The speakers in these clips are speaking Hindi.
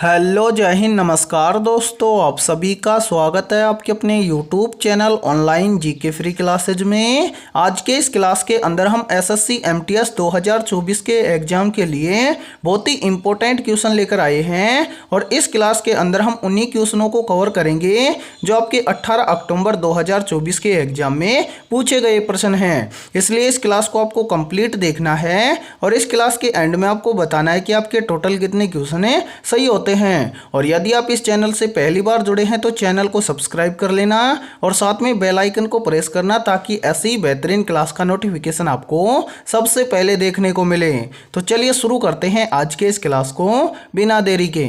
हेलो जय हिंद नमस्कार दोस्तों, आप सभी का स्वागत है आपके अपने YouTube channel online GK free classes में। आज के इस क्लास के अंदर हम एसएससी एमटीएस 2024 के एग्जाम के लिए बहुत ही इंपॉर्टेंट क्वेश्चन लेकर आए हैं और इस क्लास के अंदर हम उन्हीं क्वेश्चनों को कवर करेंगे जो आपके 18 अक्टूबर 2024 के एग्जाम में पूछे गए प्रश्न हैं। इसलिए इस क्लास को आपको कंप्लीट देखना है और इस क्लास के एंड में आपको बताना है कि आपके टोटल कितने क्वेश्चन सही होते हैं। और यदि आप इस चैनल से पहली बार जुड़े हैं तो चैनल को सब्सक्राइब कर लेना और साथ में बेल आइकन को प्रेस करना ताकि ऐसी बेहतरीन क्लास का नोटिफिकेशन आपको सबसे पहले देखने को मिले। तो चलिए शुरू करते हैं आज के इस क्लास को बिना देरी के।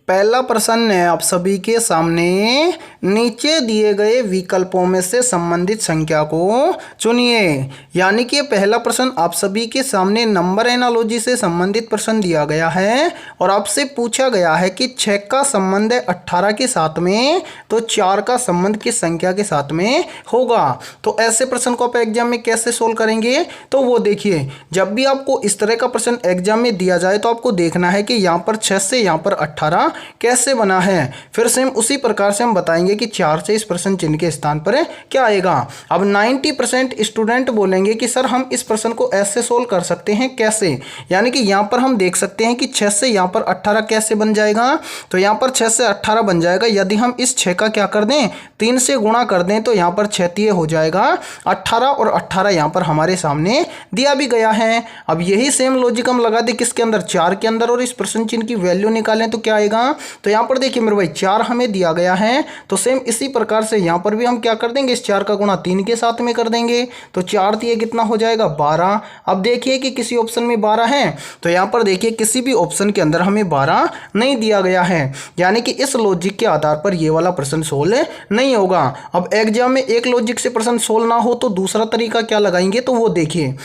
पहला प्रश्न है आप सभी के सामने, नीचे दिए गए विकल्पों में से संबंधित संख्या को चुनिए। यानी कि पहला प्रश्न आप सभी के सामने नंबर एनालॉजी से संबंधित प्रश्न दिया गया है और आपसे पूछा गया है कि 6 का संबंध है 18 के साथ में, तो 4 का संबंध किस संख्या के साथ में होगा। तो ऐसे प्रश्न को आप एग्जाम में कैसे सोल्व करेंगे, तो वो देखिए, जब भी आपको इस तरह का प्रश्न एग्जाम में दिया जाए तो आपको देखना है कि यहाँ पर 6 से यहाँ पर 18 कैसे बना है। फिर सेम उसी प्रकार से हम बताएंगे कि 4 से इस प्रश्न चिन्ह के स्थान पर क्या आएगा। अब 90% स्टूडेंट बोलेंगे कि सर हम इस प्रश्न को ऐसे सोल्व कर सकते हैं, कैसे। यानी कि यहाँ पर हम देख सकते हैं कि 6 से यहाँ पर 18 कैसे बन जाएगा। तो यहाँ पर 6 से 18 बन जाएगा यदि हम इस 6 का क्या कर दें, 3 से गुणा कर दें, तो यहाँ पर 6 तिये हो जाएगा 18 और 18 यहाँ पर हमारे सामने दिया भी गया है। अब यही सेम लॉजिक हम लगा दें किसके अंदर, 4 के अंदर, और इस प्रश्न चिन्ह की वैल्यू निकालें तो क्या आएगा। तो यहाँ पर देखिए मेरे भाई 4 हमें दिया गया है, तो सेम इसी प्रकार से यहाँ पर भी हम क्या कर देंगे, इस 4 का गुणा 3 के साथ में कर देंगे, तो 4 तिये कितना हो जाएगा 12। अब देखिए कि किसी ऑप्शन में 12 है, तो यहाँ पर देखिए किसी भी ऑप्शन के अंदर हमें 12 नहीं दिया गया है, यानी कि इस लॉजिक के आधार पर ये वाला प्रश्न सोल्व नहीं होगा। अब एग्जाम में एक लॉजिक से प्रश्न सोल्व ना हो तो दूसरा तरीका क्या लगाएंगे, तो वो देखिए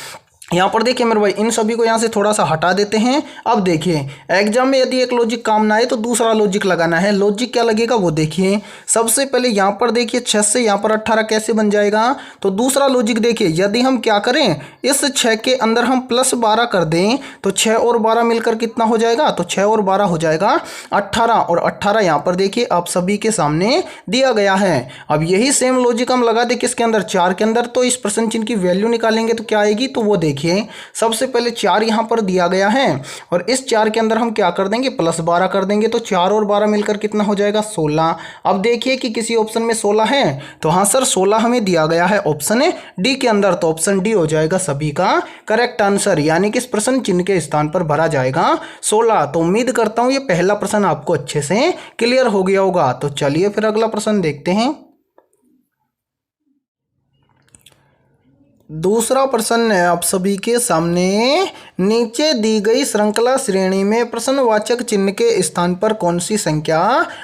यहाँ पर देखिए मेरे भाई, इन सभी को यहाँ से थोड़ा सा हटा देते हैं। अब देखिए एग्जाम में यदि एक लॉजिक काम ना आए तो दूसरा लॉजिक लगाना है। लॉजिक क्या लगेगा वो देखिए, सबसे पहले यहाँ पर देखिए 6 से यहाँ पर 18 कैसे बन जाएगा। तो दूसरा लॉजिक देखिए, यदि हम क्या करें, इस 6 के अंदर हम प्लस 12 कर दें तो 6 और 12 मिलकर कितना हो जाएगा, तो 6 और 12 हो जाएगा 18, और 18 यहाँ पर देखिए आप सभी के सामने दिया गया है। अब यही सेम लॉजिक हम लगा दें किसके अंदर, 4 के अंदर, तो इस प्रश्न चिन्ह की वैल्यू निकालेंगे तो क्या आएगी, तो वो देखिए सबसे पहले 4 यहां पर दिया गया है और इस 4 के अंदर हम क्या कर देंगे, प्लस 12 कर देंगे, तो 4 और 12 मिलकर कितना हो जाएगा 16। अब देखिए कि किसी ऑप्शन में 16 है, तो हाँ सर 16 हमें दिया गया है ऑप्शन डी के अंदर, तो ऑप्शन डी हो जाएगा सभी का करेक्ट आंसर, यानी कि इस प्रश्न चिन्ह के स्थान पर भरा जाएगा 16। तो उम्मीद करता हूं ये पहला प्रश्न आपको अच्छे से क्लियर हो गया होगा। तो चलिए फिर अगला प्रश्न देखते हैं। दूसरा प्रश्न है आप सभी के सामने, नीचे दी गई श्रृंखला श्रेणी में प्रश्नवाचक चिन्ह के स्थान पर कौन सी संख्या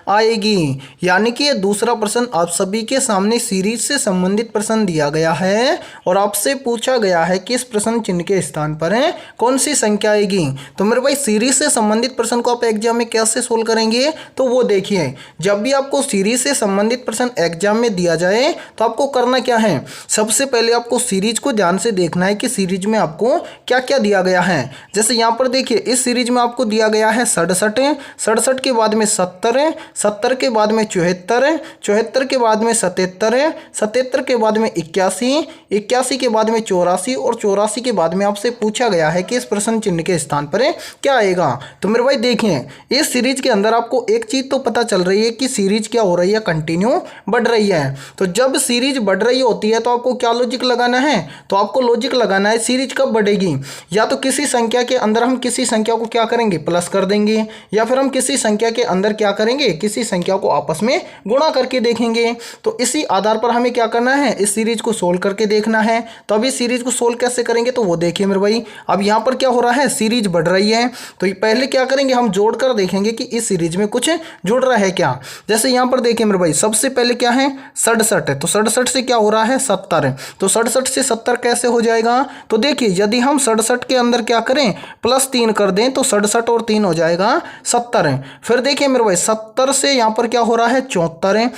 आएगी। यानी कि ये दूसरा प्रश्न आप सभी के सामने सीरीज से संबंधित प्रश्न दिया गया है और आपसे पूछा गया है कि इस प्रश्न चिन्ह के स्थान पर है कौन सी संख्या आएगी। तो मेरे भाई सीरीज से संबंधित प्रश्न को आप एग्जाम में कैसे सोल्व करेंगे, तो वो देखिए, जब भी आपको सीरीज से संबंधित प्रश्न एग्जाम में दिया जाए तो आपको करना क्या है, सबसे पहले आपको सीरीज को ध्यान से देखना है कि सीरीज में आपको क्या क्या दिया गया है। जैसे यहां पर देखिए इस सीरीज में आपको दिया गया है 67 है, 67 के बाद में 70 है, 70 के बाद में 74 है, 74 के बाद में 77 है, 77 के बाद में 81, 81 के बाद में 84 और 84 के बाद में आपसे पूछा गया है कि इस प्रश्न चिन्ह के स्थान पर क्या आएगा। तो मेरे भाई देखिए इस सीरीज के अंदर आपको एक चीज तो पता चल रही है कि सीरीज क्या हो रही है, कंटिन्यू बढ़ रही है। तो जब सीरीज बढ़ रही होती है तो आपको क्या लॉजिक लगाना है, तो आपको लॉजिक लगाना है सीरीज कब बढ़ेगी, या तो किसी संख्या के अंदर हम किसी संख्या को क्या करेंगे, प्लस कर देंगे, या फिर हम किसी संख्या के अंदर क्या करेंगे, किसी संख्या को आपस में गुणा करके देखेंगे। तो इसी आधार पर हमें क्या करना है, इस सीरीज को सोल्व करके देखना है। तो अभी सीरीज को सोल्व कैसे करेंगे, तो वो देखिए मेरे भाई, अब यहाँ पर क्या हो रहा है, सीरीज बढ़ रही है, तो पहले क्या करेंगे, हम जोड़कर देखेंगे कि इस सीरीज में कुछ जुड़ रहा है क्या। जैसे यहाँ पर देखिए मेरे भाई, सबसे पहले क्या है 67 है, तो 67 से क्या हो रहा है 70 है, तो 67 से 70 कैसे हो जाएगा। तो देखिए यदि हम 67 के अंदर क्या करें, प्लस 3 कर दें, तो 67 और 3 हो जाएगा 70 है। फिर देखिए मेरे भाई 70 से यहाँ पर क्या हो रहा है 74 है,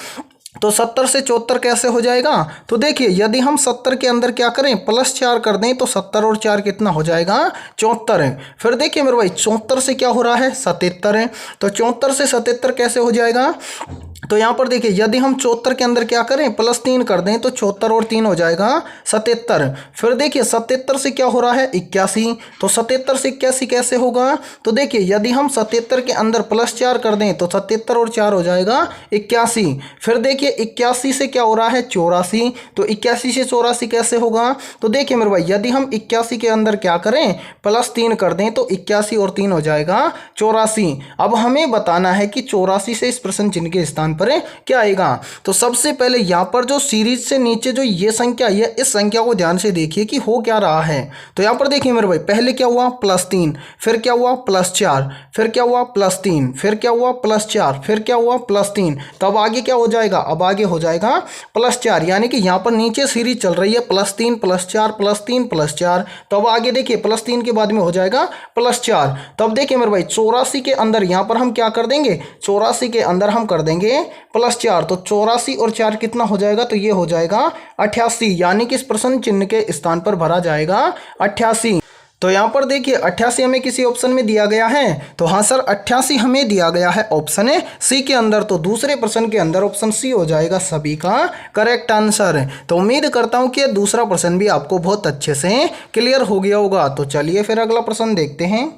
तो 70 से 74 कैसे हो जाएगा? तो देखिए यदि हम 70 के अंदर क्या करें, +4 कर दें तो 70 और 4 कितना हो जाएगा? 74 है। फिर देखिए मेरे भाई 74 से क्या हो रहा है? 77 है। तो 74 से 77 कैसे हो जाएगा? तो यहाँ पर देखिए यदि हम 74 के अंदर क्या करें, +3 कर दें तो 74 और 3 हो जाएगा 77। फिर देखिए 77 से क्या हो रहा है? 81। तो 77 से 81 कैसे होगा? तो देखिए यदि हम 77 के अंदर +4 कर दें तो 77 और 4 हो जाएगा 81। फिर देखिए 81 से क्या हो रहा है? 84। तो 81 से 84 कैसे होगा? तो देखिए मेरे भाई यदि हम 81 के अंदर क्या करें, +3 कर दें तो 81 और 3 हो जाएगा 84। अब हमें बताना है कि 84 से इस प्रश्न चिन्ह के स्थान पर क्या आएगा। तो सबसे पहले यहाँ पर जो सीरीज से नीचे जो ये संख्या है, इस संख्या को ध्यान से देखिए कि हो क्या रहा है। तो यहाँ पर देखिए मेरे भाई पहले क्या हुआ? +3, फिर क्या हुआ? +4, फिर क्या हुआ? +3, फिर क्या हुआ? +4, फिर क्या हुआ? +3। तो अब आगे क्या हो जाएगा? अब आगे हो जाएगा +4, यानी कि यहाँ पर नीचे सीरीज चल रही है +3 +4 +3 +4। तो अब आगे देखिए +3 के बाद में हो जाएगा +4। तब देखिए मेरे भाई 84 के अंदर यहाँ पर हम क्या कर देंगे, 84 के अंदर हम कर देंगे +4। तो 84 और 4 कितना हो जाएगा? तो ये हो जाएगा 88, यानी कि इस प्रश्न चिन्ह के स्थान पर भरा जाएगा 88। तो यहाँ पर देखिए 88 हमें किसी ऑप्शन में दिया गया है। तो हाँ सर 88 हमें दिया गया है ऑप्शन सी के अंदर। तो दूसरे प्रश्न के अंदर ऑप्शन सी हो जाएगा सभी का करेक्ट आंसर। तो उम्मीद करता हूँ कि दूसरा प्रश्न भी आपको बहुत अच्छे से क्लियर हो गया होगा। तो चलिए फिर अगला प्रश्न देखते हैं।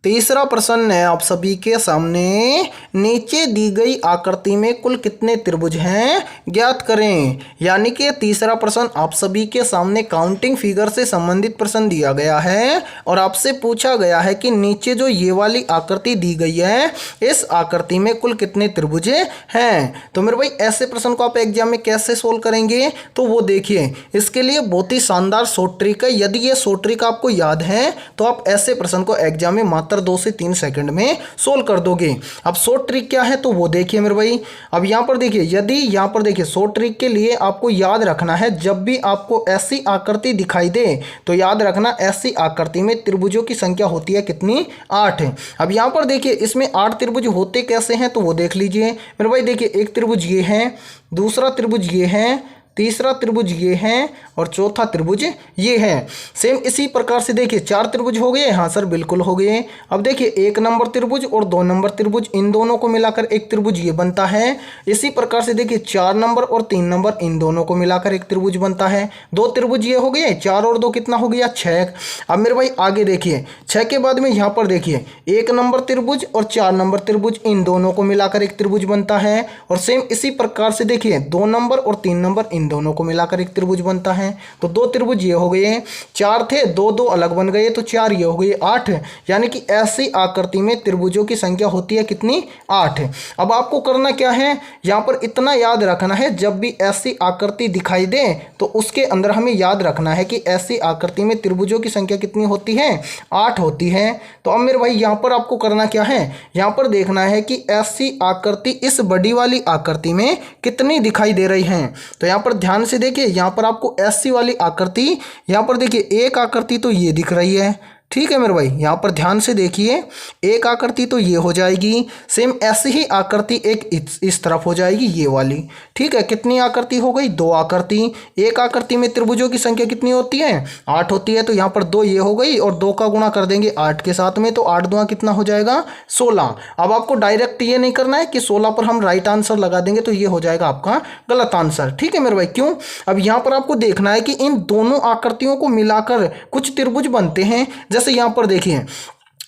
तीसरा प्रश्न है आप सभी के सामने, नीचे दी गई आकृति में कुल कितने त्रिभुज हैं ज्ञात करें। यानी कि तीसरा प्रश्न आप सभी के सामने काउंटिंग फिगर से संबंधित प्रश्न दिया गया है और आपसे पूछा गया है कि नीचे जो ये वाली आकृति दी गई है, इस आकृति में कुल कितने त्रिभुज हैं। तो मेरे भाई ऐसे प्रश्न को आप एग्जाम में कैसे सोल्व करेंगे, तो वो देखिए इसके लिए बहुत ही शानदार शॉर्ट ट्रिक है। यदि ये शॉर्ट ट्रिक आपको याद है तो आप ऐसे प्रश्न को एग्जाम में मात्र 2 से 3 सेकंड में सोल्व कर दोगे। अब शॉर्ट ट्रिक क्या है तो वो देखिए मेरे भाई। अब यहां पर देखिए, यदि यहां पर देखिए शॉर्ट ट्रिक के लिए आपको याद रखना है, जब भी आपको ऐसी आकृति दिखाई दे तो याद रखना ऐसी आकृति में त्रिभुजों की संख्या होती है कितनी? 8। अब यहां पर देखिए इसमें 8 त्रिभुज होते कैसे हैं तो वो देख लीजिए मेरे भाई। देखिए एक त्रिभुज ये है, दूसरा त्रिभुज ये है, तीसरा त्रिभुज ये है और चौथा त्रिभुज ये है। सेम इसी प्रकार से देखिए 4 त्रिभुज हो गए। हाँ सर बिल्कुल हो गए। अब देखिए 1 नंबर त्रिभुज और 2 नंबर त्रिभुज, इन दोनों को मिलाकर एक त्रिभुज ये बनता है। इसी प्रकार से देखिए 4 नंबर और 3 नंबर, इन दोनों को मिलाकर एक त्रिभुज बनता है। 2 त्रिभुज ये हो गए, 4 और 2 कितना हो गया? 6। अब मेरे भाई आगे देखिए 6 के बाद में यहाँ पर देखिए 1 नंबर त्रिभुज और 4 नंबर त्रिभुज, इन दोनों को मिलाकर एक त्रिभुज बनता है। और सेम इसी प्रकार से देखिए 2 नंबर और 3 नंबर, इन दोनों को मिलाकर एक त्रिभुज बनता है। तो 2 त्रिभुज ये हो गए, 4 थे 2 अलग बन गए तो 4 ये हो गए 8। यानी कि ऐसी आकृति में त्रिभुजों की संख्या होती है कितनी? 8। अब आपको करना क्या है, यहां पर इतना याद रखना है, जब भी ऐसी आकृति दिखाई दे तो उसके अंदर हमें याद रखना है कि ऐसी आकृति में त्रिभुजों की संख्या कितनी होती है? 8 होती है। तो अब मेरे भाई यहां पर आपको करना क्या है, यहां पर देखना है कि ऐसी आकृति इस बड़ी वाली आकृति में कितनी दिखाई दे रही है। तो यहां पर ध्यान से देखिए, यहां पर आपको ऐसी वाली आकृति, यहां पर देखिए एक आकृति तो ये दिख रही है, ठीक है मेरे भाई। यहाँ पर ध्यान से देखिए एक आकृति तो ये हो जाएगी, सेम ऐसी ही आकृति एक इस तरफ हो जाएगी ये वाली, ठीक है। कितनी आकृति हो गई? 2 आकृति। एक आकृति में त्रिभुजों की संख्या कितनी होती है? 8 होती है। तो यहाँ पर 2 ये हो गई और 2 का गुणा कर देंगे 8 के साथ में, तो 8 दूना कितना हो जाएगा? 16। अब आपको डायरेक्ट ये नहीं करना है कि 16 पर हम राइट आंसर लगा देंगे तो ये हो जाएगा आपका गलत आंसर, ठीक है मेरे भाई। क्यों? अब यहाँ पर आपको देखना है कि इन दोनों आकृतियों को मिलाकर कुछ त्रिभुज बनते हैं। जैसे यहां पर देखिए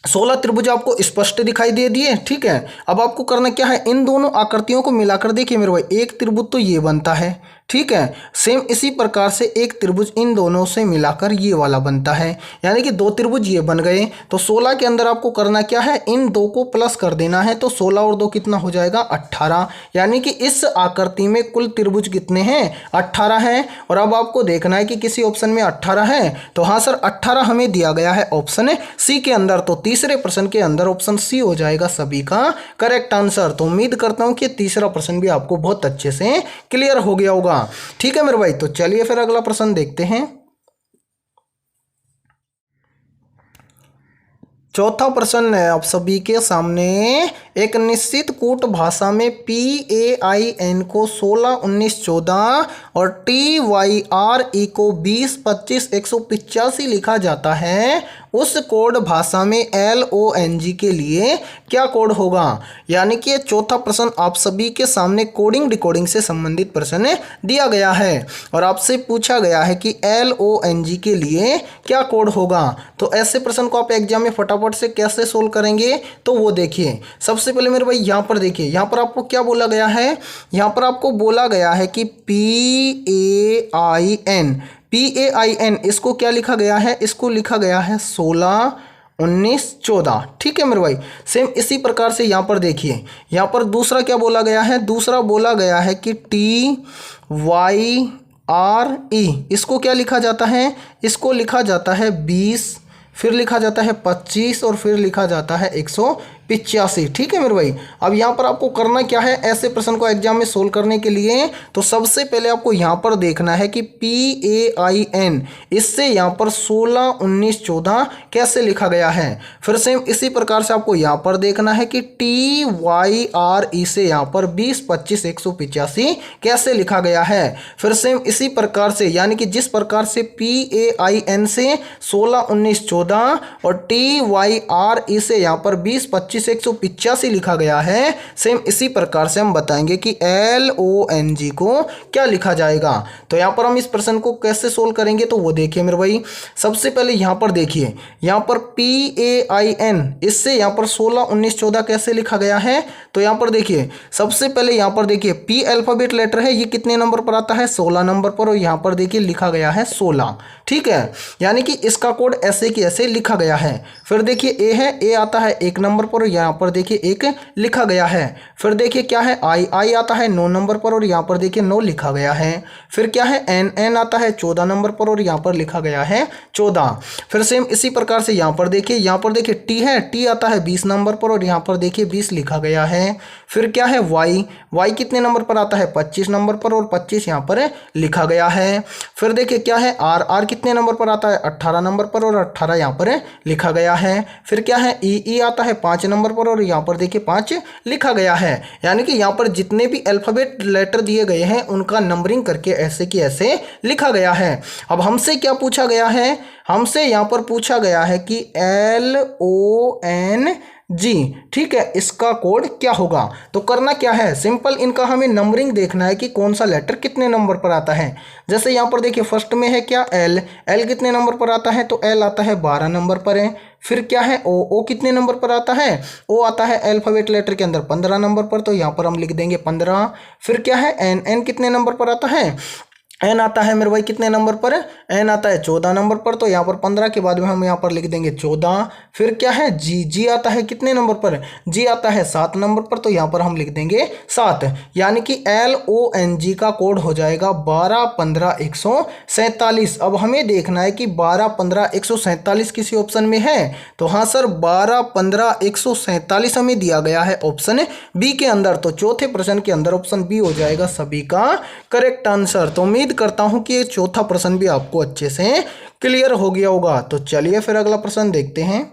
16 त्रिभुज आपको स्पष्ट दिखाई दे दिए, ठीक है। अब आपको करना क्या है, इन दोनों आकृतियों को मिलाकर देखिए मेरे भाई, एक त्रिभुज तो ये बनता है, ठीक है। सेम इसी प्रकार से एक त्रिभुज इन दोनों से मिलाकर ये वाला बनता है, यानी कि 2 त्रिभुज ये बन गए। तो 16 के अंदर आपको करना क्या है, इन 2 को प्लस कर देना है। तो 16 और 2 कितना हो जाएगा? 18। यानी कि इस आकृति में कुल त्रिभुज कितने हैं? 18 हैं। और अब आपको देखना है कि किसी ऑप्शन में 18 है, तो हाँ सर 18 हमें दिया गया है ऑप्शन सी के अंदर। तो तीसरे प्रश्न के अंदर ऑप्शन सी हो जाएगा सभी का करेक्ट आंसर। तो उम्मीद करता हूं कि तीसरा प्रश्न भी आपको बहुत अच्छे से क्लियर हो गया होगा, ठीक है मेरे भाई। तो चलिए फिर अगला प्रश्न देखते हैं। चौथा प्रश्न है आप सभी के सामने, एक निश्चित कूट भाषा में PAIN को 16, 19, 14 और TYRE को 20, 25, 185 लिखा जाता है, उस कोड भाषा में LONG के लिए क्या कोड होगा। यानी कि चौथा प्रश्न आप सभी के सामने कोडिंग डिकोडिंग से संबंधित प्रश्न दिया गया है और आपसे पूछा गया है कि LONG के लिए क्या कोड होगा। तो ऐसे प्रश्न को आप एग्जाम में फटाफट से कैसे सोल्व करेंगे, तो वो देखिए। सबसे पहले मेरे भाई यहाँ पर देखिए, यहाँ पर आपको क्या बोला गया है, यहाँ पर आपको बोला गया है कि PAIN इसको क्या लिखा गया है, इसको लिखा गया है 16, 19, 14। ठीक है मेरे भाई। सेम इसी प्रकार से यहाँ पर देखिए, यहाँ पर दूसरा क्या बोला गया है, दूसरा बोला गया है कि TYRE इसको क्या लिखा जाता है, इसको लिखा जाता है 20, फिर लिखा जाता है 25 और फिर लिखा जाता है 185। ठीक है मेरे भाई। अब यहाँ पर आपको करना क्या है, ऐसे प्रश्न को एग्जाम में सोल्व करने के लिए, तो सबसे पहले आपको यहाँ पर देखना है कि PAIN इससे यहाँ पर 16, 19, 14 कैसे लिखा गया है। फिर सेम इसी प्रकार से आपको यहाँ पर देखना है कि TYRE से यहाँ पर 20, 25, 185 कैसे लिखा गया है। फिर सेम इसी प्रकार से, यानी कि जिस प्रकार से PAIN से 16, 19, 14 और TYRE से यहाँ पर 20, 25, 185 लिखा गया है, सेम इसी प्रकार से हम बताएंगे कि LONG को क्या लिखा जाएगा। तो यहाँ पर हम इस प्रश्न को कैसे सोल्व करेंगे, तो वो देखिए मेरे भाई। सबसे पहले यहाँ पर देखिए, यहाँ पर PAIN इससे यहाँ पर 16, 19, 14 कैसे लिखा गया है। तो यहाँ पर देखिए, सबसे पहले यहाँ पर देखिए P अल्फाबेट लेटर है, ये कितने नंबर पर आता है, 16 नंबर पर, और यहाँ पर देखिए लिखा गया है 16। ठीक है, यानी कि इसका कोड ऐसे कि ऐसे लिखा गया है। फिर देखिए A है, A आता है 1 नंबर पर और यहाँ पर देखिए 1 लिखा गया है। फिर देखिए क्या है I आता है 9 नंबर पर और यहाँ पर देखिए 9 लिखा गया है। फिर क्या है N आता है 14 नंबर पर और यहाँ पर लिखा गया है 14। फिर सेम इसी प्रकार से यहाँ पर देखिए T है, T आता है 20 नंबर पर और यहाँ पर देखिए 20 लिखा गया है। फिर क्या है Y कितने नंबर पर आता है, 25 नंबर पर और 25 यहाँ पर लिखा गया है। फिर देखिए क्या है R कितने नंबर पर आता है, 18 नंबर पर और 18 यहाँ पर लिखा गया है। फिर क्या है E आता है 5 नंबर पर और यहाँ पर देखिए 5 लिखा गया है। यानी कि यहाँ पर जितने भी अल्फाबेट लेटर दिए गए हैं उनका नंबरिंग करके ऐसे कि ऐसे लिखा गया है। अब हमसे क्या पूछा गया है, हमसे यहाँ पर पूछा गया है कि LONG, ठीक है, इसका कोड क्या होगा। तो करना क्या है, सिंपल इनका हमें नंबरिंग देखना है कि कौन सा लेटर कितने नंबर पर आता है। जैसे यहाँ पर देखिए फर्स्ट में है क्या L कितने नंबर पर आता है, तो L आता है 12 नंबर पर है। फिर क्या है O कितने नंबर पर आता है, O आता है अल्फाबेट लेटर के अंदर 15 नंबर पर, तो यहाँ पर हम लिख देंगे 15। फिर क्या है N कितने नंबर पर आता है, N आता है मेरे भाई कितने नंबर पर, N आता है 14 नंबर पर, तो यहाँ पर 15 के बाद में हम यहाँ पर लिख देंगे 14। फिर क्या है G आता है कितने नंबर पर, G आता है 7 नंबर पर, तो यहाँ पर हम लिख देंगे 7। यानी कि LONG का कोड हो जाएगा 12, 15, 147। अब हमें देखना है कि 12, 15, 147 किसी ऑप्शन में है, तो हाँ सर 12, 15, 147 हमें दिया गया है ऑप्शन बी के अंदर। तो चौथे प्रश्न के अंदर ऑप्शन बी हो जाएगा सभी का करेक्ट आंसर। तो उम्मीद करता हूं कि ये चौथा प्रश्न भी आपको अच्छे से क्लियर हो गया होगा। तो चलिए फिर अगला प्रश्न देखते हैं।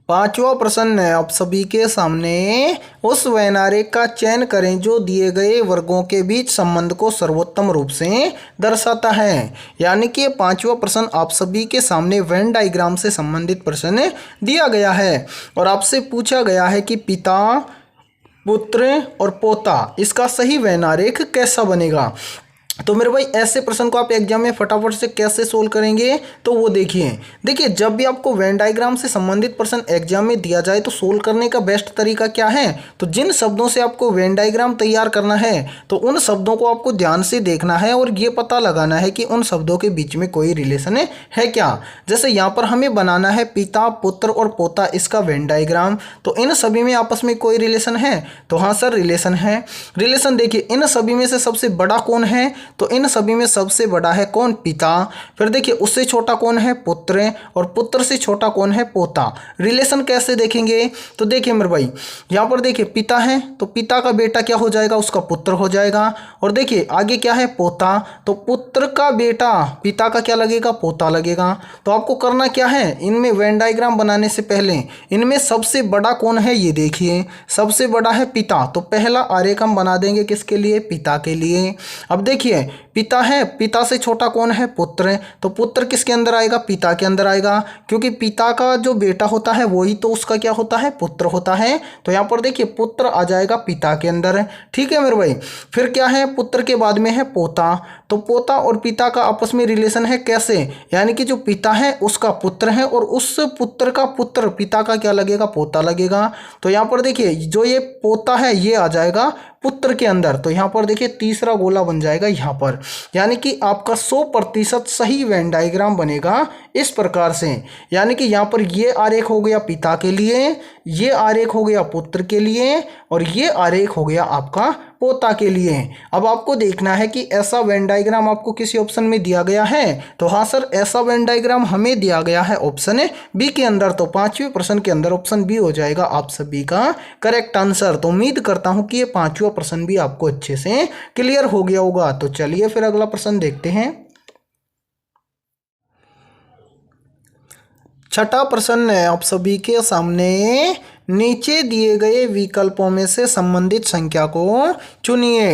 पांचवा प्रश्न है आप सभी के सामने, उस वैनारेख का चयन करें जो दिए गए वर्गों के बीच संबंध को सर्वोत्तम रूप से दर्शाता है। यानी कि पांचवा प्रश्न आप सभी के सामने वेन डायग्राम से संबंधित प्रश्न दिया गया है और आपसे पूछा गया है कि पिता, पुत्र और पोता, इसका सही वैनारेख कैसा बनेगा। तो मेरे भाई ऐसे प्रश्न को आप एग्जाम में फटाफट से कैसे सोल्व करेंगे, तो वो देखिए जब भी आपको वेन डायग्राम से संबंधित प्रश्न एग्जाम में दिया जाए तो सोल्व करने का बेस्ट तरीका क्या है, तो जिन शब्दों से आपको वेन डायग्राम तैयार करना है तो उन शब्दों को आपको ध्यान से देखना है और ये पता लगाना है कि उन शब्दों के बीच में कोई रिलेशन है क्या। जैसे यहाँ पर हमें बनाना है पिता, पुत्र और पोता, इसका वेन डायग्राम, तो इन सभी में आपस में कोई रिलेशन है, तो हाँ सर रिलेशन है। रिलेशन देखिए इन सभी में से सबसे बड़ा कौन है, तो इन सभी में सबसे बड़ा है कौन? पिता। फिर देखिए उससे छोटा कौन है? पुत्र। और पुत्र से छोटा कौन है? पोता। रिलेशन कैसे देखेंगे? तो देखिए मेरे भाई यहाँ पर देखिए पिता है तो पिता का बेटा क्या हो जाएगा? उसका पुत्र हो जाएगा। और देखिए आगे क्या है? पोता, तो पुत्र का बेटा पिता का क्या लगेगा? पोता लगेगा। तो आपको करना क्या है? इनमें वेन डायग्राम बनाने से पहले इनमें सबसे बड़ा कौन है ये देखिए, सबसे बड़ा है पिता, तो पहला आरेख हम बना देंगे किसके लिए? पिता के लिए। अब देखिए पिता है, पिता से छोटा कौन है? पुत्र। तो पुत्र किसके अंदर आएगा? पिता के अंदर आएगा, क्योंकि पिता का जो बेटा होता है वही तो उसका क्या होता है? पुत्र होता है। तो यहाँ पर देखिए पुत्र आ जाएगा पिता के अंदर। ठीक है मेरे भाई। फिर क्या है? पुत्र के बाद में है पोता। तो पोता और पिता का आपस में रिलेशन है कैसे? यानी कि जो पिता है उसका पुत्र है और उस पुत्र का पुत्र पिता का क्या लगेगा? पोता लगेगा। तो यहाँ पर देखिए जो ये पोता है ये आ जाएगा पुत्र के अंदर। तो यहाँ पर देखिए तीसरा गोला बन जाएगा यहाँ पर, यानी कि आपका 100% सही वेन डायग्राम बनेगा इस प्रकार से। यानी कि यहाँ पर ये आरेख हो गया पिता के लिए, ये आरेख हो गया पुत्र के लिए और ये आरेख हो गया आपका पोता के लिए। अब आपको देखना है कि ऐसा वेन डायग्राम आपको किसी ऑप्शन में दिया गया है। तो हाँ सर ऐसा वेन डायग्राम हमें दिया गया है ऑप्शन बी के अंदर। तो 5वें प्रश्न के अंदर ऑप्शन बी हो जाएगा आप सभी का करेक्ट आंसर। तो उम्मीद करता हूं कि ये 5वां प्रश्न भी आपको अच्छे से क्लियर हो गया होगा। तो चलिए फिर अगला प्रश्न देखते हैं। छठा प्रश्न है आप सभी के सामने, नीचे दिए गए विकल्पों में से संबंधित संख्या को चुनिए।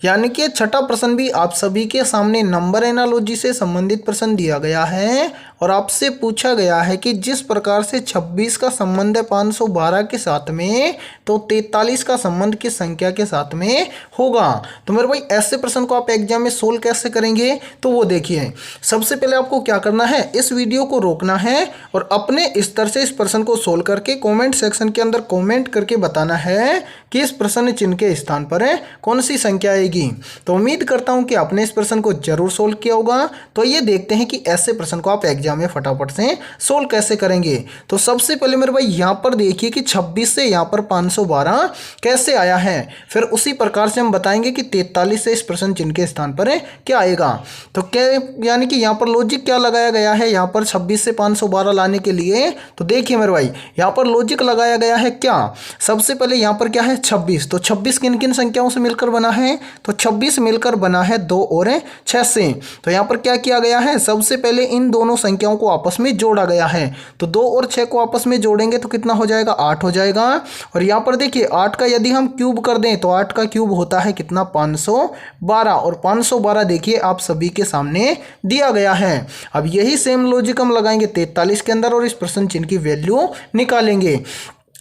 यानी कि छठा प्रश्न भी आप सभी के सामने नंबर एनालॉजी से संबंधित प्रश्न दिया गया है और आपसे पूछा गया है कि जिस प्रकार से 26 का संबंध है 512 के साथ में, तो 43 का संबंध किस संख्या के साथ में होगा। तो मेरे भाई ऐसे प्रश्न को आप एग्जाम में सोल्व कैसे करेंगे? तो वो देखिए सबसे पहले आपको क्या करना है, इस वीडियो को रोकना है और अपने स्तर से इस प्रश्न को सोल्व करके कमेंट सेक्शन के अंदर कमेंट करके बताना है कि इस प्रश्न चिन्ह के स्थान पर है कौन सी संख्या आएगी। तो उम्मीद करता हूं कि आपने इस प्रश्न को जरूर सोल्व किया होगा। तो ये देखते हैं कि ऐसे प्रश्न को आप एग्जाम में फटाफट से सोल्व कैसे करेंगे। तो सबसे पहले मेरे भाई यहाँ पर देखिए कि 26 से यहाँ पर 512 कैसे आया है, फिर उसी प्रकार से हम बताएंगे कि 43 से इस प्रश्न चिन्ह के स्थान पर है क्या आएगा। तो क्या यानी कि यहाँ पर लॉजिक क्या लगाया गया है यहाँ पर 26 से 512 लाने के लिए। तो देखिए मेरे भाई यहाँ पर लॉजिक लगाया गया है क्या, सबसे पहले यहाँ पर क्या है 26। तो 26 किन किन संख्याओं से मिलकर बना है? तो 26 मिलकर बना है 2 और 6 से। तो यहाँ पर क्या किया गया है, सबसे पहले इन दोनों संख्याओं को आपस में जोड़ा गया है। तो 2 और 6 को आपस में जोड़ेंगे तो कितना हो जाएगा? 8 हो जाएगा। और यहाँ पर देखिए 8 का यदि हम क्यूब कर दें तो 8 का क्यूब होता है कितना? 512। और 512 देखिए आप सभी के सामने दिया गया है। अब यही सेम लॉजिक हम लगाएंगे 43 के अंदर और इस प्रश्न चिन्ह की वैल्यू निकालेंगे।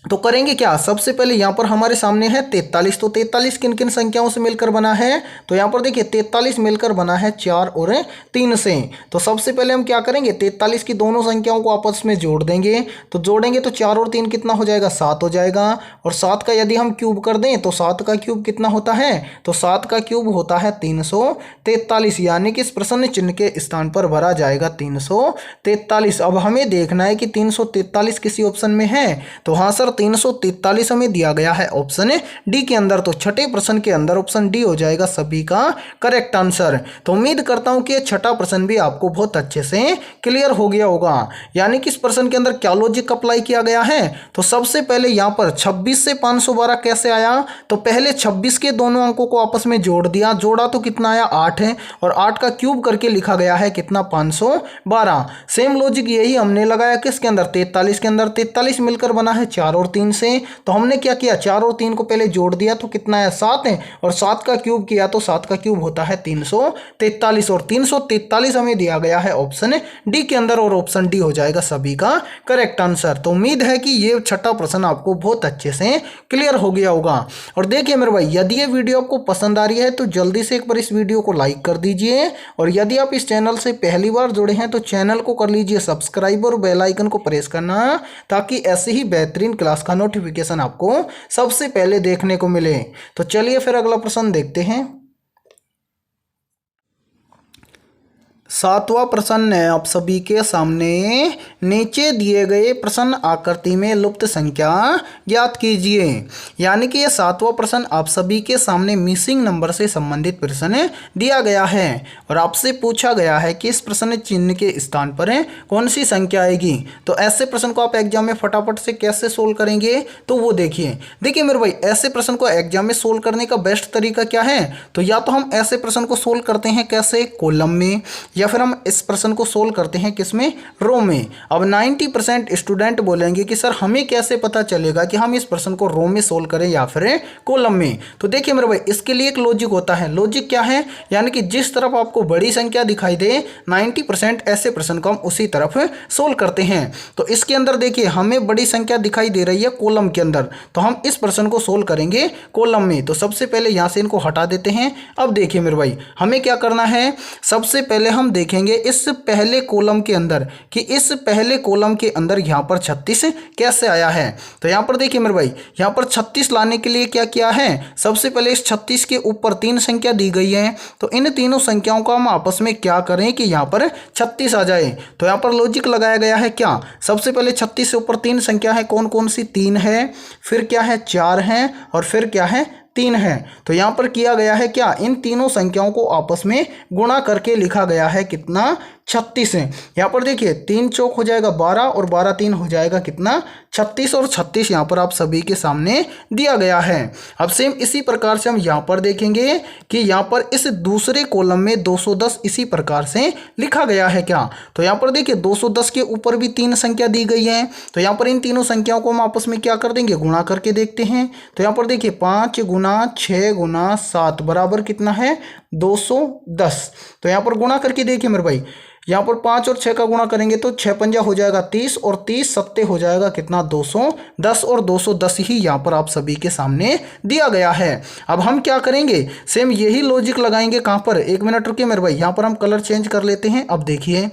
तो करेंगे क्या, सबसे पहले यहाँ पर हमारे सामने है 43। तो 43 किन किन संख्याओं से मिलकर बना है? तो यहाँ पर देखिए 43 मिलकर बना है 4 और 3 से। तो सबसे पहले हम क्या करेंगे, 43 की दोनों संख्याओं को आपस में जोड़ देंगे। तो जोड़ेंगे तो 4 और 3 कितना हो जाएगा? 7 हो जाएगा। और 7 का यदि हम क्यूब कर दें तो 7 का क्यूब कितना होता है? तो 7 का क्यूब होता है 343। यानी कि इस प्रश्न चिन्ह के स्थान पर भरा जाएगा 343। अब हमें देखना है कि 343 किसी ऑप्शन में है। तो हाँ सर 343 हमें दिया गया है ऑप्शन डी के अंदर। तो छठे प्रश्न के अंदर ऑप्शन डी हो जाएगा सभी का करेक्ट आंसर। तो उम्मीद करता हूं कि ये छठा प्रश्न भी आपको बहुत अच्छे से क्लियर हो गया होगा। यानी कि इस प्रश्न के अंदर क्या लॉजिक अप्लाई किया गया है। तो सबसे पहले यहां पर 26 से 512 कैसे आया, तो पहले 26 के दोनों अंकों को आपस में जोड़ दिया, जोड़ा तो कितना आया? 8 है। और 8 का क्यूब करके लिखा गया है कितना? 512। सेम लॉजिक यही हमने लगाया किसके अंदर? 43 के अंदर। 43 मिलकर बना है 4 और 3 से। तो हमने क्या किया, 4 और 3 को पहले जोड़ दिया तो कितना है? 7 है। और 7 का क्यूब किया तो 7 का क्यूब होता है 343। और 343 हमें दिया गया है ऑप्शन डी के अंदर और ऑप्शन डी हो जाएगा सभी का करेक्ट आंसर। तो उम्मीद है कि ये छठा प्रश्न आपको बहुत अच्छे से क्लियर हो गया होगा। और देखिए मेरे भाई यदि ये वीडियो आपको पसंद आ रही है तो जल्दी से एक बार इस वीडियो को लाइक कर दीजिए। और यदि आप इस चैनल से पहली बार जुड़े हैं तो चैनल को कर लीजिए सब्सक्राइब और बेल आइकन को प्रेस करना, ताकि ऐसे ही बेहतरीन क्लास का नोटिफिकेशन आपको सबसे पहले देखने को मिले। तो चलिए फिर अगला प्रश्न देखते हैं। सातवां प्रश्न है आप सभी के सामने, नीचे दिए गए प्रश्न आकृति में लुप्त संख्या ज्ञात कीजिए। यानी कि ये सातवां प्रश्न आप सभी के सामने मिसिंग नंबर से संबंधित प्रश्न दिया गया है और आपसे पूछा गया है कि इस प्रश्न चिन्ह के स्थान पर कौन सी संख्या आएगी। तो ऐसे प्रश्न को आप एग्जाम में फटाफट से कैसे सोल्व करेंगे, तो वो देखिए मेरे भाई, ऐसे प्रश्न को एग्जाम में सोल्व करने का बेस्ट तरीका क्या है, तो या तो हम ऐसे प्रश्न को सोल्व करते हैं कैसे, कॉलम में, या फिर हम इस प्रश्न को सोल्व करते हैं किसमें, रो में। अब 90% स्टूडेंट बोलेंगे कि सर हमें कैसे पता चलेगा कि हम इस प्रश्न को रो में सोल्व करें या फिर कॉलम में। तो देखिए मेरे भाई, इसके लिए एक लॉजिक होता है। लॉजिक क्या है, यानी कि जिस तरफ आपको बड़ी संख्या दिखाई दे 90% ऐसे प्रश्न को हम उसी तरफ सोल्व करते हैं। तो इसके अंदर देखिए हमें बड़ी संख्या दिखाई दे रही है कॉलम के अंदर, तो हम इस प्रश्न को सोल्व करेंगे कॉलम में। तो सबसे पहले यहाँ से इनको हटा देते हैं। अब देखिए मेरे भाई, हमें क्या करना है, सबसे पहले हम देखेंगे इस पहले कॉलम के अंदर कि इस पहले कॉलम के अंदर यहाँ पर 36 कैसे आया है। तो यहाँ पर देखिए मेरे भाई, यहाँ पर 36 लाने के लिए क्या किया है, सबसे पहले इस 36 के ऊपर 3 संख्या दी गई है, तो इन तीनों संख्याओं का हम आपस में क्या करें कि यहाँ पर 36 आ जाए। तो यहाँ पर लॉजिक लगाया गया है क्या, सबसे पहले 36 से ऊपर 3 संख्या है, कौन कौन सी, 3 है, फिर क्या है 4 है, और फिर क्या है 3 है। तो यहाँ पर किया गया है क्या, इन तीनों संख्याओं को आपस में गुणा करके लिखा गया है कितना, 36 है। यहाँ पर देखिए 3 चौक हो जाएगा 12 और 12 3 हो जाएगा कितना, 36, और 36 यहाँ पर आप सभी के सामने दिया गया है। अब सेम इसी प्रकार से हम यहाँ पर देखेंगे कि यहाँ पर इस दूसरे कॉलम में 210 इसी प्रकार से लिखा गया है क्या। तो यहाँ पर देखिए 210 के ऊपर भी 3 संख्या दी गई है, तो यहाँ पर इन तीनों संख्याओं को हम आपस में क्या कर देंगे, गुणा करके देखते हैं। तो यहाँ पर देखिए 5 गुना 6 गुना 7 बराबर कितना है, 210। तो यहाँ पर गुणा करके देखिए मेरे भाई, यहाँ पर 5 और 6 का गुणा करेंगे तो 6 पंजा हो जाएगा 30, और 30 सत्ते हो जाएगा कितना, 210, और 210 ही यहाँ पर आप सभी के सामने दिया गया है। अब हम क्या करेंगे, सेम यही लॉजिक लगाएंगे कहाँ पर, 1 मिनट रुकिए मेरे भाई, यहाँ पर हम कलर चेंज कर लेते हैं। अब देखिए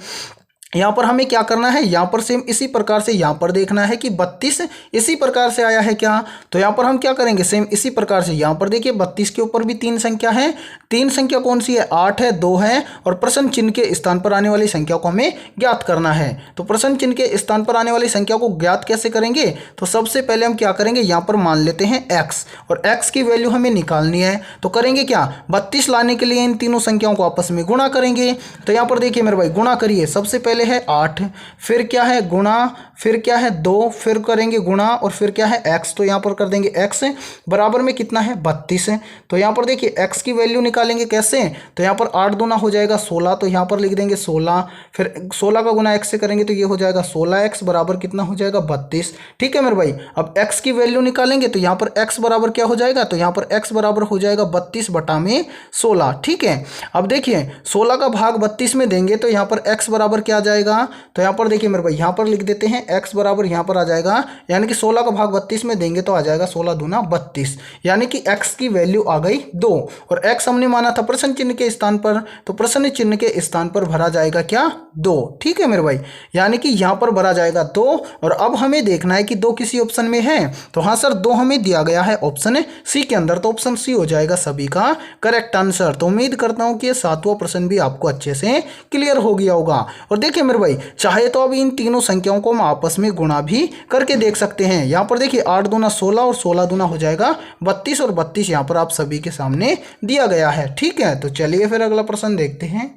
यहाँ पर हमें क्या करना है, यहाँ पर सेम इसी प्रकार से यहाँ पर देखना है कि 32 इसी प्रकार से आया है क्या। तो यहाँ पर हम क्या करेंगे, सेम इसी प्रकार से यहाँ पर देखिए 32 के ऊपर भी 3 संख्या है, 3 संख्या कौन सी है, 8 है, 2 है, और प्रश्न चिन्ह के स्थान पर आने वाली संख्या को हमें ज्ञात करना है। तो प्रश्न चिन्ह के स्थान पर आने वाली संख्या को ज्ञात कैसे करेंगे, तो सबसे पहले हम क्या करेंगे, यहाँ पर मान लेते हैं x, और x की वैल्यू हमें निकालनी है। तो करेंगे क्या, 32 लाने के लिए इन तीनों संख्याओं को आपस में गुणा करेंगे। तो यहाँ पर देखिए मेरे भाई, गुणा करिए, सबसे पहले है 8, फिर क्या है गुणा, फिर क्या है 2, फिर करेंगे गुणा, और फिर क्या है x। तो यहाँ पर कर देंगे x बराबर में कितना है, 32। तो यहाँ पर देखिए x की वैल्यू निकालेंगे कैसे, तो यहाँ पर 8 दूना हो जाएगा 16, तो यहाँ पर लिख देंगे 16, फिर 16 का गुना x से करेंगे तो ये हो जाएगा 16x बराबर कितना हो जाएगा, 32। ठीक है मेरे भाई, अब x की वैल्यू निकालेंगे तो यहाँ पर x बराबर क्या हो जाएगा, तो यहाँ पर x बराबर हो जाएगा 32 बटा में 16। ठीक है, अब देखिए 16 का भाग 32 में देंगे तो यहाँ पर x बराबर क्या आ जाएगा, तो यहाँ पर देखिए मेरे भाई, यहाँ पर लिख देते हैं x बराबर यहाँ पर आ जाएगा, यानी कि 16 का भाग 32 में देंगे तो आ जाएगा 16 दूना 32, यानी कि x की वैल्यू आ गई 2, और x हमने माना था प्रश्न चिन्ह के स्थान पर, तो प्रश्न चिन्ह के स्थान पर भरा जाएगा क्या, 2। ठीक है मेरे भाई, यानी कि यहाँ पर भरा जाएगा 2, और अब हमें देखना है कि 2 किसी ऑप्शन में है, तो हाँ सर 2 हमें दिया गया है ऑप्शन सी के अंदर, तो ऑप्शन सी हो जाएगा सभी का करेक्ट आंसर। तो उम्मीद करता हूँ कि ये 7वां प्रश्न भी आपको अच्छे से क्लियर हो गया होगा। और देखिए मेरे भाई, चाहे तो अब इन तीनों संख्याओं को हम आपस में गुणा भी करके देख सकते हैं। यहाँ पर देखिए 8 दूना 16, और 16 दूना हो जाएगा 32, और 32 यहाँ पर आप सभी के सामने दिया गया है। ठीक है, तो चलिए फिर अगला प्रश्न देखते हैं।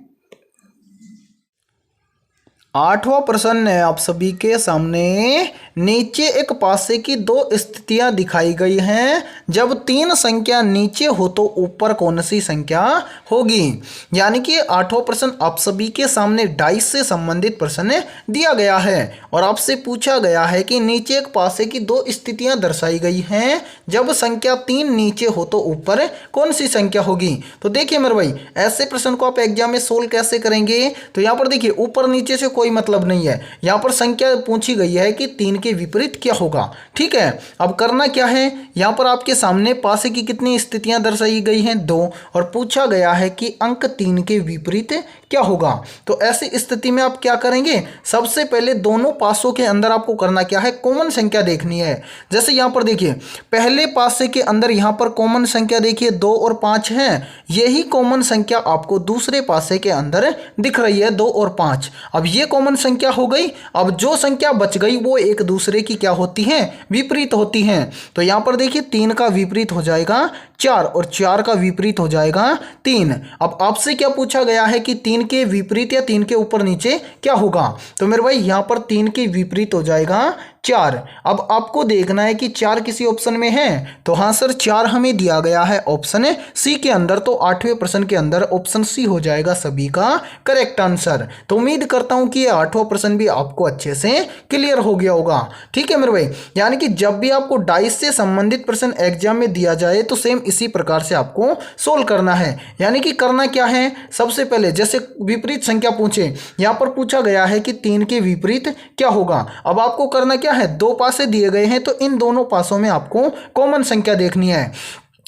8वां प्रश्न है आप सभी के सामने, नीचे एक पासे की 2 स्थितियां दिखाई गई हैं, जब 3 संख्या नीचे हो तो ऊपर कौन सी संख्या होगी। यानी कि 8वां प्रश्न आप सभी के सामने डाइस से संबंधित प्रश्न दिया गया है और आपसे पूछा गया है कि नीचे एक पासे की 2 स्थितियां दर्शाई गई हैं, जब संख्या 3 नीचे हो तो ऊपर कौन सी संख्या होगी। तो देखिए मेरे भाई, ऐसे प्रश्न को आप एग्जाम में सोल्व कैसे करेंगे, तो यहाँ पर देखिए ऊपर नीचे से कोई कोई मतलब नहीं है। यहाँ पर संख्या पूछी गई है कि 3 के विपरीत क्या होगा। ठीक है, अब करना क्या है, यहाँ पर आपके सामने पासे की कितनी स्थितियां दर्शाई गई हैं, 2, और पूछा गया है कि अंक 3 के विपरीत क्या होगा। तो ऐसी स्थिति में आप क्या करेंगे, सबसे पहले दोनों पासों के अंदर आपको करना क्या है, कॉमन संख्या देखनी है। जैसे यहाँ पर देखिए, पहले पासे के अंदर यहाँ पर कॉमन संख्या देखिए 2 और 5 है, यही कॉमन संख्या आपको दूसरे पासे के अंदर दिख रही है 2 और 5। अब ये कॉमन संख्या हो गई। अब जो संख्या बच गई वो एक दूसरे की क्या होती है, विपरीत होती हैं। तो यहाँ पर देखिए 3 का विपरीत हो जाएगा 4 और 4 का विपरीत हो जाएगा 3। अब आपसे क्या पूछा गया है कि 3 के विपरीत या 3 के ऊपर नीचे क्या होगा, तो मेरे भाई यहाँ पर 3 के विपरीत हो जाएगा 4। अब आपको देखना है कि 4 किसी ऑप्शन में है, तो हाँ सर 4 हमें दिया गया है ऑप्शन सी के अंदर, तो 8वें प्रश्न के अंदर ऑप्शन सी हो जाएगा सभी का करेक्ट आंसर। तो उम्मीद करता हूं कि ये 8वां प्रश्न भी आपको अच्छे से क्लियर हो गया होगा। ठीक है मेरे भाई, यानी कि जब भी आपको डाइस से संबंधित प्रश्न एग्जाम में दिया जाए तो सेम इसी प्रकार से आपको सोल्व करना है। यानी कि करना क्या है, सबसे पहले जैसे विपरीत संख्या पूछे, यहां पर पूछा गया है कि 3 के विपरीत क्या होगा। अब आपको करना क्या है, 2 पासे दिए गए हैं तो इन दोनों पासों में आपको कॉमन संख्या देखनी है।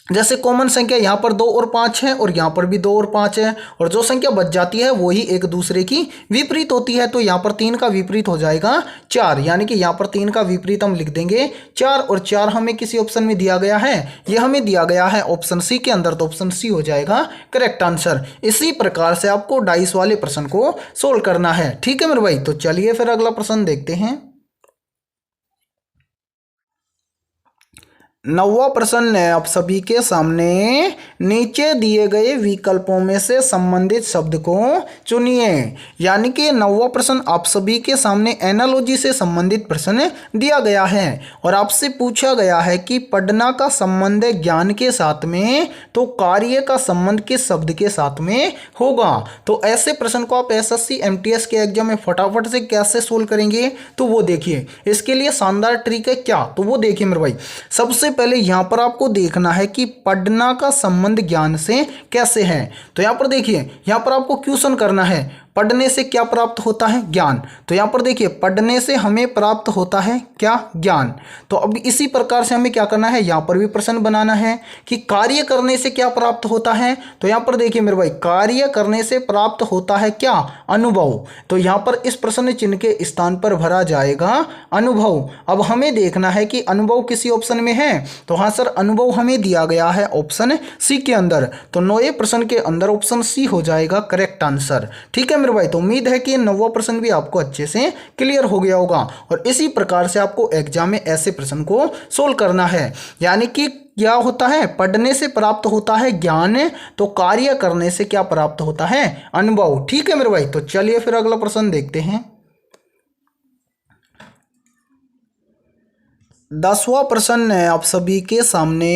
जैसे कॉमन संख्या यहाँ पर 2 और 5 है और यहाँ पर भी 2 और 5 है, और जो संख्या बच जाती है वही एक दूसरे की विपरीत होती है। तो यहाँ पर 3 का विपरीत हो जाएगा 4, यानी कि यहाँ पर 3 का विपरीत हम लिख देंगे 4, और 4 हमें किसी ऑप्शन में दिया गया है, ये हमें दिया गया है ऑप्शन सी के अंदर, तो ऑप्शन सी हो जाएगा करेक्ट आंसर। इसी प्रकार से आपको डाइस वाले प्रश्न को सोल्व करना है। ठीक है मेरे भाई, तो चलिए फिर अगला प्रश्न देखते हैं। 9वां प्रश्न है आप सभी के सामने, नीचे दिए गए विकल्पों में से संबंधित शब्द को चुनिए। यानी कि 9वां प्रश्न आप सभी के सामने एनालॉजी से संबंधित प्रश्न दिया गया है और आपसे पूछा गया है कि पढ़ना का संबंध है ज्ञान के साथ में, तो कार्य का संबंध किस शब्द के साथ में होगा। तो ऐसे प्रश्न को आप एसएससी एमटीएस के एग्जाम में फटाफट से कैसे सोल्व करेंगे, तो वो देखिए। इसके लिए शानदार ट्रिक है क्या, तो वो देखिए मेरे भाई। सबसे पहले यहां पर आपको देखना है कि पढ़ना का संबंध ज्ञान से कैसे है। तो यहां पर देखिए, यहां पर आपको क्वेश्चन करना है पढ़ने से क्या प्राप्त होता है, ज्ञान। तो यहां पर देखिए पढ़ने से हमें प्राप्त होता है क्या, ज्ञान। तो अब इसी प्रकार से हमें क्या करना है, यहां पर भी प्रश्न बनाना है कि कार्य करने से क्या प्राप्त होता है। तो यहां पर देखिए मेरे भाई, कार्य करने से प्राप्त होता है क्या, अनुभव। तो यहां पर इस प्रश्न चिन्ह के स्थान पर भरा जाएगा अनुभव। अब हमें देखना है कि अनुभव किसी ऑप्शन में है, तो हाँ सर अनुभव हमें दिया गया है ऑप्शन सी के अंदर, तो 9वें प्रश्न के अंदर ऑप्शन सी हो जाएगा करेक्ट आंसर। ठीक है भाई, तो उम्मीद है कि 9वां प्रश्न भी आपको अच्छे से क्लियर हो गया होगा और इसी प्रकार से आपको एग्जाम में ऐसे प्रश्न को सोल्व करना है। यानी कि क्या होता है, पढ़ने से प्राप्त होता है ज्ञान, तो कार्य करने से क्या प्राप्त होता है, अनुभव। ठीक है मेरे भाई, तो चलिए फिर अगला प्रश्न देखते हैं। 10वां प्रश्न है आप सभी के सामने,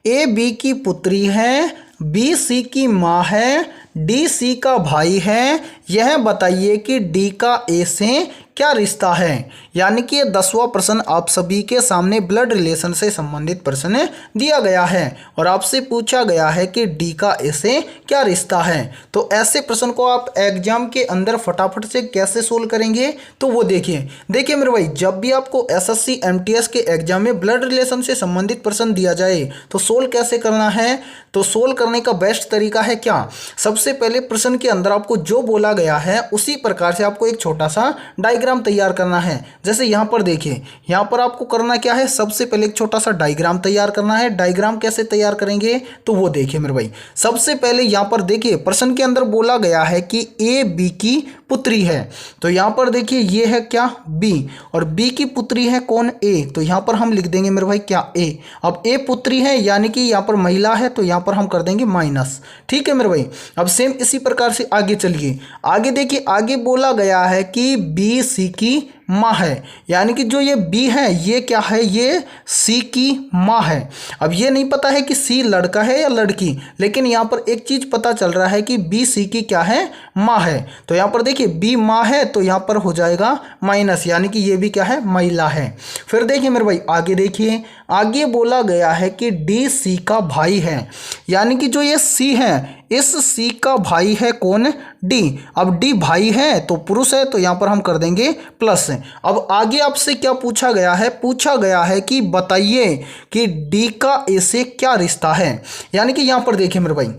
ए बी की पुत्री है, बी सी की माँ है, डी सी का भाई है, यह बताइए कि डी का ए से क्या रिश्ता है। यानी कि 10वां प्रश्न आप सभी के सामने ब्लड रिलेशन से संबंधित प्रश्न दिया गया है और आपसे पूछा गया है कि डी का ए से क्या रिश्ता है। तो ऐसे प्रश्न को आप एग्जाम के अंदर फटाफट से कैसे सोल्व करेंगे, तो वो देखिए मेरे भाई, जब भी आपको एसएससी एमटीएस के एग्जाम में ब्लड रिलेशन से संबंधित प्रश्न दिया जाए तो सोल्व कैसे करना है। तो सोल्व करने का बेस्ट तरीका है क्या, सबसे पहले प्रश्न के अंदर आपको जो बोला गया है उसी प्रकार से आपको एक छोटा सा डायग्राम तैयार करना है। जैसे यहाँ पर देखिए, यहाँ पर आपको करना क्या है, सबसे पहले एक छोटा सा डायग्राम तैयार करना है। डायग्राम कैसे तैयार करेंगे, तो वो देखिए मेरे भाई, सबसे पहले यहाँ पर देखिए प्रश्न के अंदर बोला गया है कि ए बी की पुत्री है, तो यहाँ पर देखिए ये है क्या, बी, और बी की पुत्री है कौन, ए, तो यहाँ पर हम लिख देंगे मेरे भाई क्या, ए। अब ए पुत्री है यानी कि यहाँ पर महिला है, तो यहाँ पर हम कर देंगे माइनस। ठीक है मेरे भाई, अब सेम इसी प्रकार से आगे चलिए। आगे देखिए, आगे बोला गया है कि बी सी की माँ है, यानी कि जो ये बी है ये क्या है, ये सी की माँ है। अब ये नहीं पता है कि सी लड़का है या लड़की, लेकिन यहाँ पर एक चीज़ पता चल रहा है कि बी सी की क्या है, माँ है। तो यहाँ पर देखिए बी माँ है, तो यहाँ पर हो जाएगा माइनस, यानी कि ये भी क्या है, महिला है। फिर देखिए मेरे भाई आगे देखिए, आगे बोला गया है कि डी सी का भाई है, यानी कि जो ये सी है इस सी का भाई है कौन? डी। अब डी भाई है तो पुरुष है, तो यहाँ पर हम कर देंगे प्लस। अब आगे आपसे क्या पूछा गया है? पूछा गया है कि बताइए कि डी का ए से क्या रिश्ता है। यानी कि यहाँ पर देखिए मेरे भाई,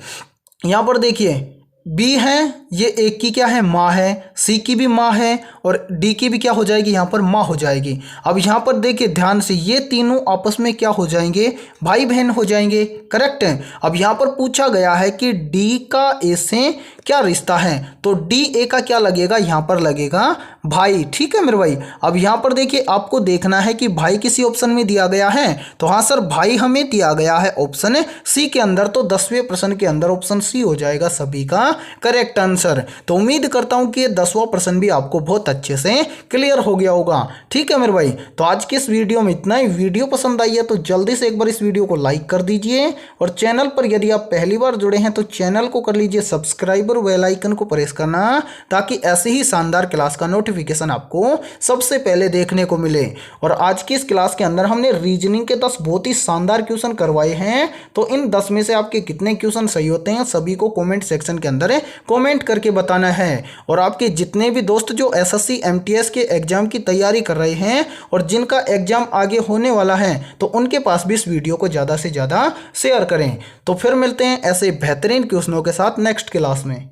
यहाँ पर देखिए बी है, ये एक की क्या है? माँ है। सी की भी माँ है और डी की भी क्या हो जाएगी? यहाँ पर माँ हो जाएगी। अब यहाँ पर देखिए ध्यान से, ये तीनों आपस में क्या हो जाएंगे? भाई बहन हो जाएंगे। करेक्ट है। अब यहाँ पर पूछा गया है कि डी का ए से क्या रिश्ता है, तो डी ए का क्या लगेगा? यहाँ पर लगेगा भाई। ठीक है मेरे भाई। अब यहाँ पर देखिए आपको देखना है कि भाई किसी ऑप्शन में दिया गया है, तो हाँ सर भाई हमें दिया गया है ऑप्शन सी के अंदर, तो 10वें प्रश्न के अंदर ऑप्शन सी हो जाएगा सभी का करेक्ट आंसर। तो उम्मीद करता हूं कि ये 10वां प्रश्न भी आपको बहुत अच्छे से क्लियर हो गया होगा। ठीक है मेरे भाई, तो आज के इस वीडियो में इतना ही। वीडियो पसंद आई है तो जल्दी से एक बार इस वीडियो को लाइक कर दीजिए, और चैनल पर यदि आप पहली बार जुड़े हैं तो चैनल को कर लीजिए सब्सक्राइब और बेल आइकन को प्रेस करना, ताकि ऐसे ही शानदार क्लास का नोटिफिकेशन आपको सबसे पहले देखने को मिले। और आज की इस क्लास के अंदर हमने रीजनिंग के 10 बहुत ही शानदार क्वेश्चन करवाए हैं, तो इन 10 में से आपके कितने क्वेश्चन सही होते हैं सभी को कमेंट सेक्शन के अंदर कमेंट करके बताना है। और आपके जितने भी दोस्त जो एसएससी एमटीएस के एग्जाम की तैयारी कर रहे हैं और जिनका एग्जाम आगे होने वाला है, तो उनके पास भी इस वीडियो को ज़्यादा से ज़्यादा शेयर करें। तो फिर मिलते हैं ऐसे बेहतरीन क्वेश्चनों के साथ नेक्स्ट क्लास में।